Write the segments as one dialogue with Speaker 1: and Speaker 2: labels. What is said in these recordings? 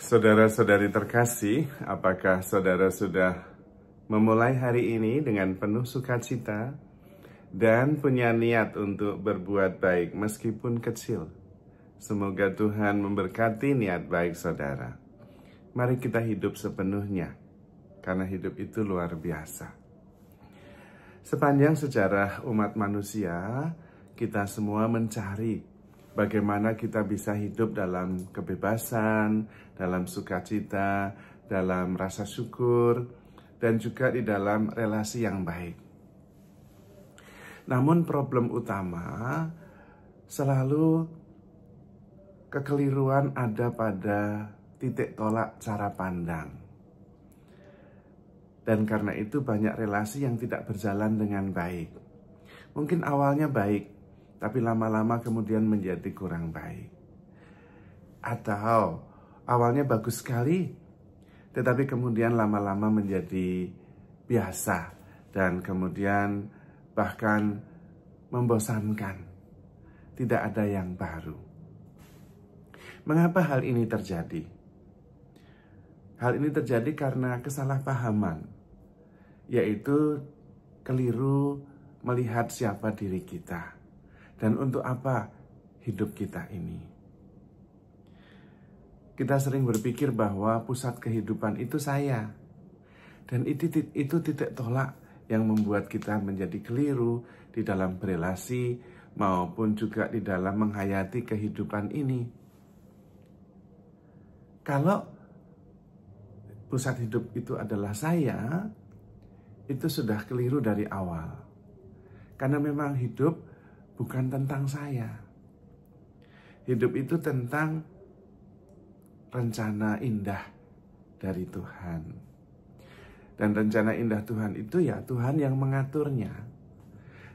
Speaker 1: Saudara-saudari terkasih, apakah saudara sudah memulai hari ini dengan penuh sukacita dan punya niat untuk berbuat baik meskipun kecil? Semoga Tuhan memberkati niat baik saudara. Mari kita hidup sepenuhnya, karena hidup itu luar biasa. Sepanjang sejarah umat manusia, kita semua mencari bagaimana kita bisa hidup dalam kebebasan, dalam sukacita, dalam rasa syukur, dan juga di dalam relasi yang baik. Namun problem utama selalu kekeliruan ada pada titik tolak cara pandang. Dan karena itu banyak relasi yang tidak berjalan dengan baik. Mungkin awalnya baik, tapi lama-lama kemudian menjadi kurang baik. Atau awalnya bagus sekali, tetapi kemudian lama-lama menjadi biasa. Dan kemudian bahkan membosankan. Tidak ada yang baru. Mengapa hal ini terjadi? Hal ini terjadi karena kesalahpahaman, yaitu keliru melihat siapa diri kita dan untuk apa hidup kita ini. Kita sering berpikir bahwa pusat kehidupan itu saya, dan itu titik tolak yang membuat kita menjadi keliru di dalam berelasi maupun juga di dalam menghayati kehidupan ini. Kalau pusat hidup itu adalah saya, itu sudah keliru dari awal. Karena memang hidup bukan tentang saya. Hidup itu tentang rencana indah dari Tuhan. Dan rencana indah Tuhan itu ya Tuhan yang mengaturnya.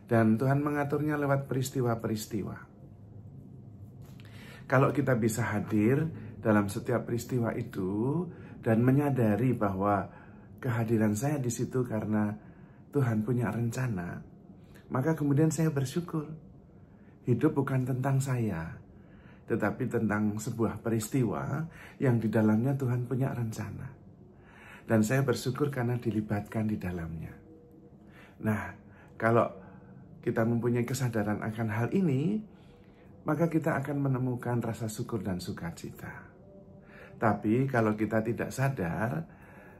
Speaker 1: Dan Tuhan mengaturnya lewat peristiwa-peristiwa. Kalau kita bisa hadir dalam setiap peristiwa itu dan menyadari bahwa kehadiran saya di situ karena Tuhan punya rencana, maka kemudian saya bersyukur. Hidup bukan tentang saya, tetapi tentang sebuah peristiwa yang di dalamnya Tuhan punya rencana. Dan saya bersyukur karena dilibatkan di dalamnya. Nah, kalau kita mempunyai kesadaran akan hal ini, maka kita akan menemukan rasa syukur dan sukacita. Tapi kalau kita tidak sadar,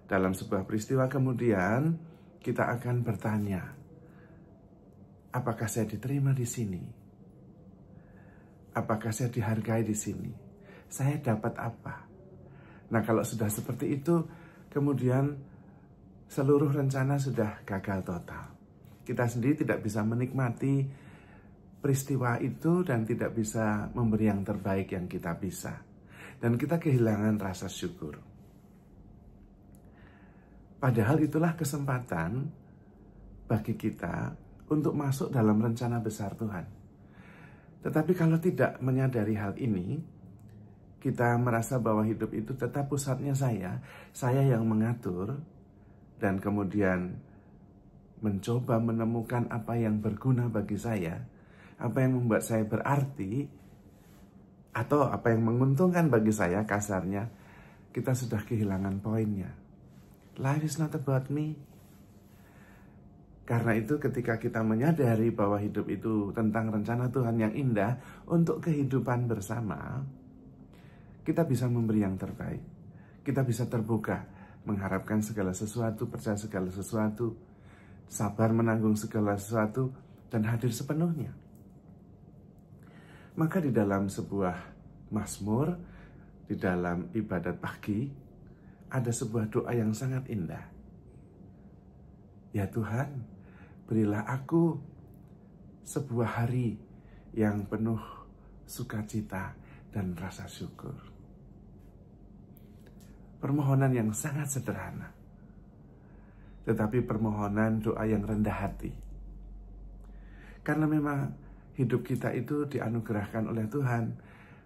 Speaker 1: dalam sebuah peristiwa kemudian kita akan bertanya, apakah saya diterima di sini? Apakah saya dihargai di sini? Saya dapat apa? Nah, kalau sudah seperti itu, kemudian seluruh rencana sudah gagal total. Kita sendiri tidak bisa menikmati peristiwa itu dan tidak bisa memberi yang terbaik yang kita bisa. Dan kita kehilangan rasa syukur. Padahal itulah kesempatan bagi kita untuk masuk dalam rencana besar Tuhan. Tetapi kalau tidak menyadari hal ini, kita merasa bahwa hidup itu tetap pusatnya saya yang mengatur, dan kemudian mencoba menemukan apa yang berguna bagi saya, apa yang membuat saya berarti, atau apa yang menguntungkan bagi saya, kasarnya, kita sudah kehilangan poinnya. Life is not about me. Karena itu ketika kita menyadari bahwa hidup itu tentang rencana Tuhan yang indah untuk kehidupan bersama, kita bisa memberi yang terbaik. Kita bisa terbuka, mengharapkan segala sesuatu, percaya segala sesuatu, sabar menanggung segala sesuatu, dan hadir sepenuhnya. Maka di dalam sebuah mazmur, di dalam ibadat pagi, ada sebuah doa yang sangat indah. Ya Tuhan, berilah aku sebuah hari yang penuh sukacita dan rasa syukur. Permohonan yang sangat sederhana, tetapi permohonan doa yang rendah hati. Karena memang hidup kita itu dianugerahkan oleh Tuhan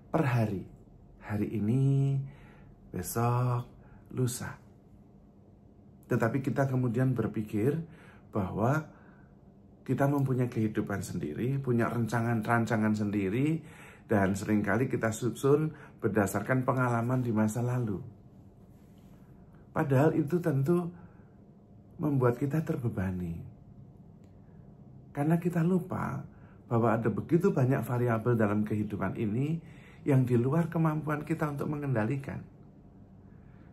Speaker 1: per hari. Hari ini, besok, lusa. Tetapi kita kemudian berpikir bahwa kita mempunyai kehidupan sendiri, punya rancangan sendiri, dan seringkali kita susun berdasarkan pengalaman di masa lalu. Padahal itu tentu membuat kita terbebani. Karena kita lupa bahwa ada begitu banyak variabel dalam kehidupan ini yang di luar kemampuan kita untuk mengendalikan.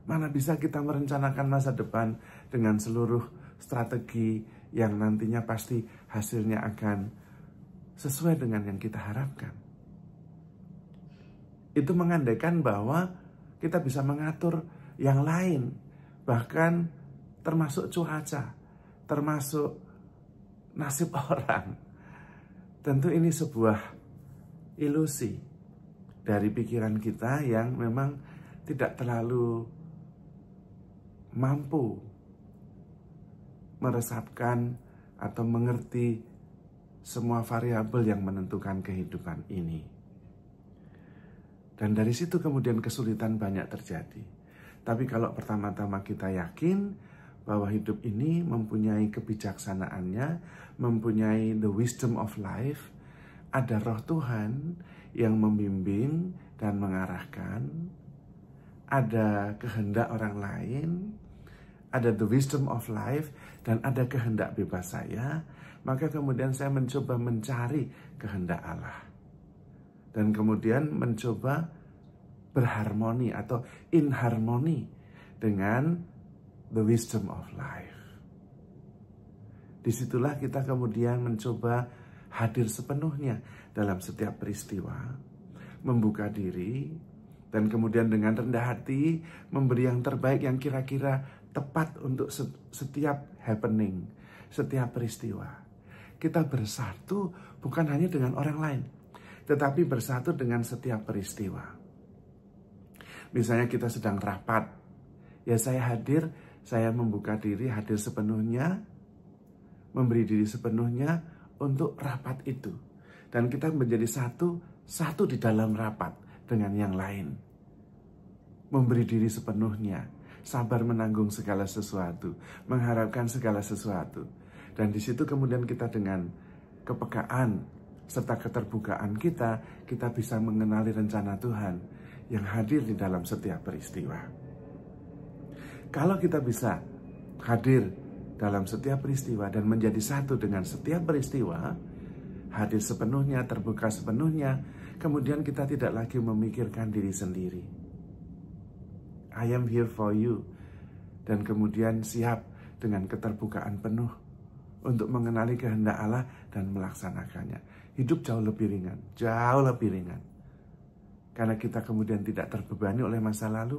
Speaker 1: Mana bisa kita merencanakan masa depan dengan seluruh strategi yang nantinya pasti hasilnya akan sesuai dengan yang kita harapkan. Itu mengandaikan bahwa kita bisa mengatur yang lain, bahkan termasuk cuaca, termasuk nasib orang. Tentu ini sebuah ilusi dari pikiran kita yang memang tidak terlalu mampu meresapkan atau mengerti semua variabel yang menentukan kehidupan ini. Dan dari situ kemudian kesulitan banyak terjadi. Tapi kalau pertama-tama kita yakin bahwa hidup ini mempunyai kebijaksanaannya, mempunyai the wisdom of life, ada roh Tuhan yang membimbing dan mengarahkan, ada kehendak orang lain, ada the wisdom of life, dan ada kehendak bebas saya, maka kemudian saya mencoba mencari kehendak Allah. Dan kemudian mencoba berharmoni atau inharmoni dengan the wisdom of life. Disitulah kita kemudian mencoba hadir sepenuhnya dalam setiap peristiwa, membuka diri, dan kemudian dengan rendah hati memberi yang terbaik yang kira-kira tepat untuk setiap happening, setiap peristiwa. Kita bersatu bukan hanya dengan orang lain, tetapi bersatu dengan setiap peristiwa. Misalnya kita sedang rapat, ya saya hadir, saya membuka diri, hadir sepenuhnya, memberi diri sepenuhnya untuk rapat itu. Dan kita menjadi satu di dalam rapat dengan yang lain. Memberi diri sepenuhnya, sabar menanggung segala sesuatu, mengharapkan segala sesuatu. Dan di situ kemudian kita dengan kepekaan serta keterbukaan kita bisa mengenali rencana Tuhan yang hadir di dalam setiap peristiwa. Kalau kita bisa hadir dalam setiap peristiwa dan menjadi satu dengan setiap peristiwa, hadir sepenuhnya, terbuka sepenuhnya, kemudian kita tidak lagi memikirkan diri sendiri. I am here for you. Dan kemudian siap dengan keterbukaan penuh untuk mengenali kehendak Allah dan melaksanakannya. Hidup jauh lebih ringan, jauh lebih ringan. Karena kita kemudian tidak terbebani oleh masa lalu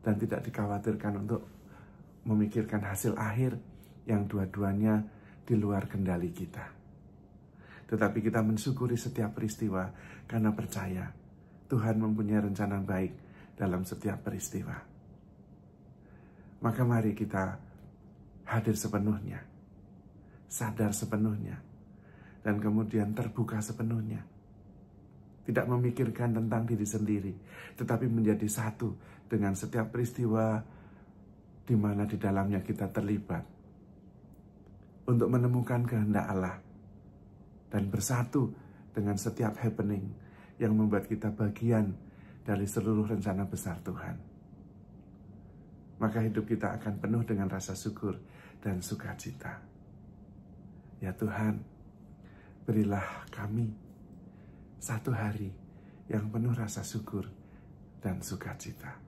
Speaker 1: dan tidak dikhawatirkan untuk memikirkan hasil akhir yang dua-duanya di luar kendali kita. Tetapi kita mensyukuri setiap peristiwa karena percaya Tuhan mempunyai rencana baik dalam setiap peristiwa. Maka mari kita hadir sepenuhnya, sadar sepenuhnya, dan kemudian terbuka sepenuhnya. Tidak memikirkan tentang diri sendiri, tetapi menjadi satu dengan setiap peristiwa di mana di dalamnya kita terlibat untuk menemukan kehendak Allah dan bersatu dengan setiap happening yang membuat kita bagian dari seluruh rencana besar Tuhan. Maka hidup kita akan penuh dengan rasa syukur dan sukacita. Ya Tuhan, berilah kami satu hari yang penuh rasa syukur dan sukacita.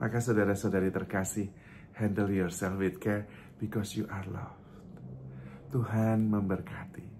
Speaker 1: Maka saudara-saudari terkasih, handle yourself with care because you are loved. Tuhan memberkati.